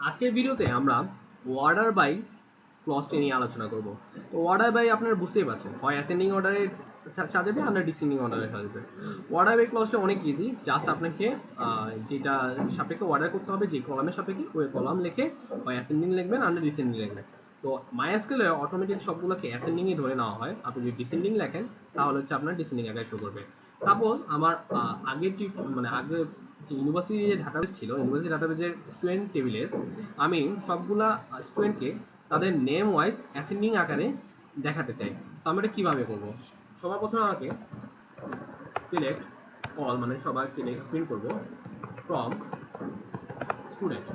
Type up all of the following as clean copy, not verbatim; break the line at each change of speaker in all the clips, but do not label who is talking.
আজকের ভিডিওতে আমরা অর্ডার বাই ক্লজটি নিয়ে আলোচনা করব। তো অর্ডার বাই আপনারা বুঝতেই পারছেন, হয় অ্যাসেন্ডিং অর্ডারে সাজাবে আর না ডিসেন্ডিং অর্ডারে সাজাবে। অর্ডার বাই ক্লজটা অনেক ইজি, জাস্ট আপনাকে যেটা সাপেক্ষে অর্ডার করতে হবে, যে কলামের সাপেক্ষে ওই কলাম লিখে হয় অ্যাসেন্ডিং লিখবেন আর না ডিসেন্ডিং লিখবেন। তো মাইএসকিউএল এ অটোমেটিক সবগুলোকে অ্যাসেন্ডিংই ধরে নেওয়া হয়। আপনি যদি ডিসেন্ডিং লেখেন তাহলে হচ্ছে আপনার ডিসেন্ডিং আকারে শো করবে। সাপোজ আমার আগের আগে যে ইউনিভার্সিটি যে ডাটাবেস ছিল, ইউনিভার্সিটি ডাটাবেসের স্টুডেন্ট টেবিলের আমি সবগুলা স্টুডেন্টকে তাদের নেম ওয়াইজ অ্যাসেন্ডিং আকারে দেখাতে চাই। তো আমরা এটা কীভাবে করবো? সবার প্রথমে আমাকে সিলেক্ট অল মানে সবাইকে প্রিন্ট করব ফ্রম স্টুডেন্ট,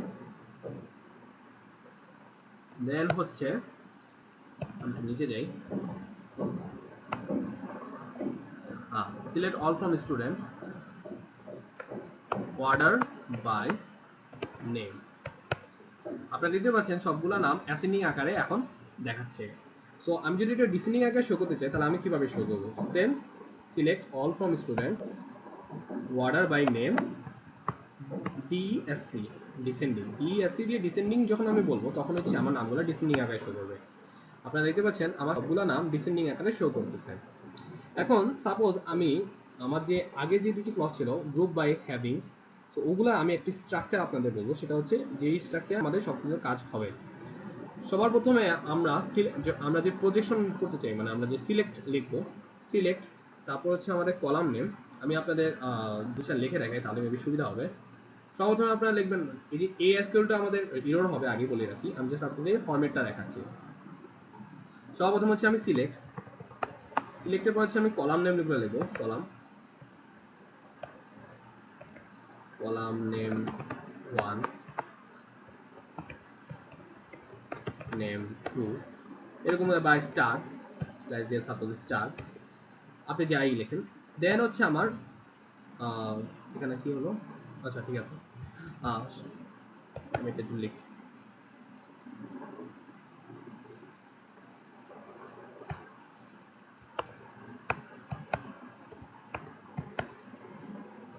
দেন হচ্ছে আমি নিচে যাই, select all from student order by name. আপনারা দেখতে পাচ্ছেন সবগুলা নাম অ্যাসেন্ডিং আকারে এখন দেখাচ্ছে। সো আমি যদি এটা ডিসেন্ডিং আকারে শো করতে চাই তাহলে আমি কিভাবে শো করব? Same select all from student order by name DSC descending, DSC দিয়ে ডিসেন্ডিং যখন আমি বলবো তখন হচ্ছে আমার নামগুলো ডিসেন্ডিং আকারে শো করবে। আপনারা দেখতে পাচ্ছেন আমার সবগুলো নাম ডিসেন্ডিং আকারে শো করতেছে। এখন সাপোজ আমি আমার যে আগে যে দুটি ক্লজ ছিল গ্রুপ বাই হ্যাভিং, সো ওগুলো আমি একটি স্ট্রাকচার আপনাদের বলবো, সেটা হচ্ছে যেই স্ট্রাকচার আমাদের সবকিছু কাজ হবে। সবার প্রথমে আমরা যে প্রজেকশন করতে চাই, মানে আমরা যে সিলেক্ট লিখবো, সিলেক্ট তারপর হচ্ছে আমাদের কলাম নেম। আমি আপনাদের যেটা লিখে দেখাই তাহলে বেশি সুবিধা হবে। সর্বপ্রথমে আপনারা লিখবেন, এই যে এএসকিউএলটা আমাদের এরর হবে আগে বলে রাখি, আমি জাস্ট আপনাদের ফরম্যাটটা দেখাচ্ছি। সর্বপ্রথম হচ্ছে আমি সিলেক্টের পর হচ্ছে আমি কলাম নেম লিখবো, কলাম নেম 1, নেম 2, এরকম বাই স্টার দিয়ে সাপোজ স্টার আপনি যাই লেখেন। দেন হচ্ছে আমার এখানে কি হলো, আচ্ছা ঠিক আছে, আমি এটা একটু লিখি।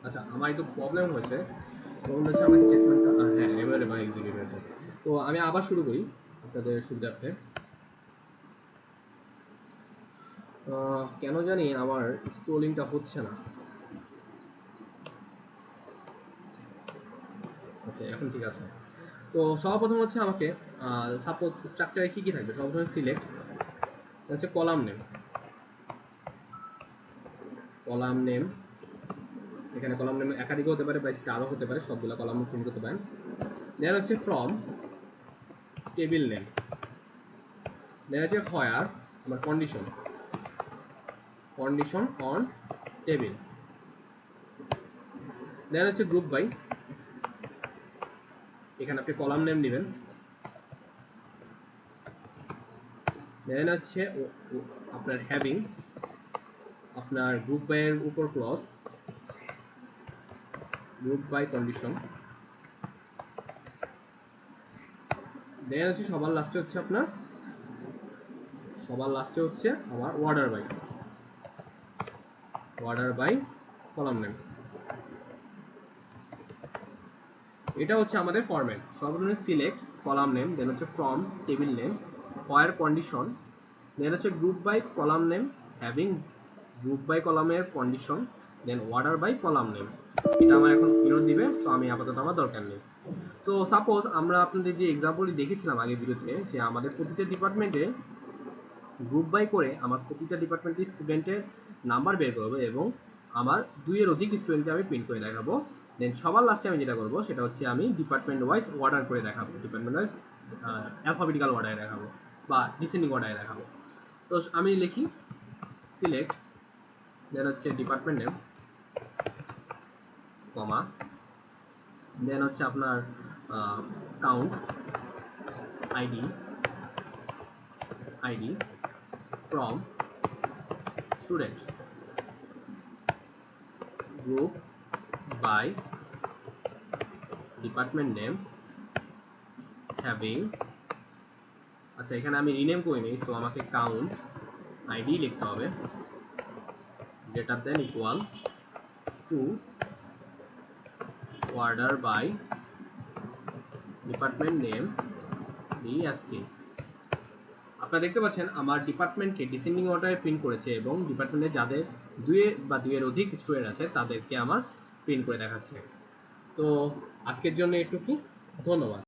আচ্ছা আমার একটু প্রবলেম হয়েছে, তখন হচ্ছে আমার স্টেটমেন্টটা হ্যাঁ এবারে এক্সিকিউট হয়েছে। তো আমি আবার শুরু করি আপনাদের সুবিধার্থে। কেন জানি আমার স্ক্রোলিংটা হচ্ছে না। আচ্ছা এখন ঠিক আছে। তো সর্বপ্রথম হচ্ছে আমাকে সাপোজ স্ট্রাকচারে কি কি থাকবে, সর্বপ্রথমে সিলেক্ট হচ্ছে কলাম নেম, এখানে কলাম নেম একাধিক হতে পারে বা স্টারও হতে পারে, সবগুলো কলাম প্রিন্ট করতে পারেন। দেন হচ্ছে ফ্রম টেবিল নেম, দেন হচ্ছে হোয়ার আমার কন্ডিশন অন টেবিল, দেন হচ্ছে গ্রুপ বাই, এখানে আপনি কলাম নেম নেবেন, দেন হচ্ছে আপনার হ্যাভিং আপনার গ্রুপ বাই এর উপর clause group by condition, then হচ্ছে সবার লাস্টে হচ্ছে আমার অর্ডার বাই কলাম নেম। এটা হচ্ছে আমাদের ফরম্যাট। সর্বপ্রথমে সিলেক্ট কলাম নেম, দেন হচ্ছে from table name, where condition, then হচ্ছে group by column name, having group by কলামের condition, then order by column name. এটা আমার এখন এরর দিবে, সো আমি আপাতত আমার দরকার নেই। সো সাপোজ আমরা আপনাদের যে এক্সাম্পলটি দেখেছিলাম আগের ভিডিওতে, যে আমাদের প্রতিটা ডিপার্টমেন্টে গ্রুপ বাই করে আমার প্রতিটা ডিপার্টমেন্টের স্টুডেন্টের নাম্বার বের করবো এবং আমার 2 এর অধিক স্টুডেন্টকে আমি প্রিন্ট করে দেখাবো। দেন সবার লাস্টে আমি যেটা করবো সেটা হচ্ছে আমি ডিপার্টমেন্ট ওয়াইজ অর্ডার করে দেখাবো, ডিপার্টমেন্ট ওয়াইজ অ্যালফাবেটিক্যাল অর্ডারে দেখাবো বা ডিসেন্ডিং অর্ডারে দেখাবো। তো আমি লিখি সিলেক্ট, দেন হচ্ছে ডিপার্টমেন্ট নেম কমা, দেন হচ্ছে আপনার count ID from student group by department name having, আচ্ছা এখানে আমি রিনেম করে নিই, সো আমাকে কাউন্ট আইডি লিখতে হবে greater than equal to order by department name DSC. আপনারা দেখতে পাচ্ছেন আমার ডিপার্টমেন্টকে ডিসেন্ডিং অর্ডারে প্রিন্ট করেছে এবং ডিপার্টমেন্টে যাদের 2 বা 2 এর অধিক স্টুডেন্ট আছে তাদেরকে আমার প্রিন্ট করে দেখাচ্ছে। তো আজকের জন্য একটু কি, ধন্যবাদ।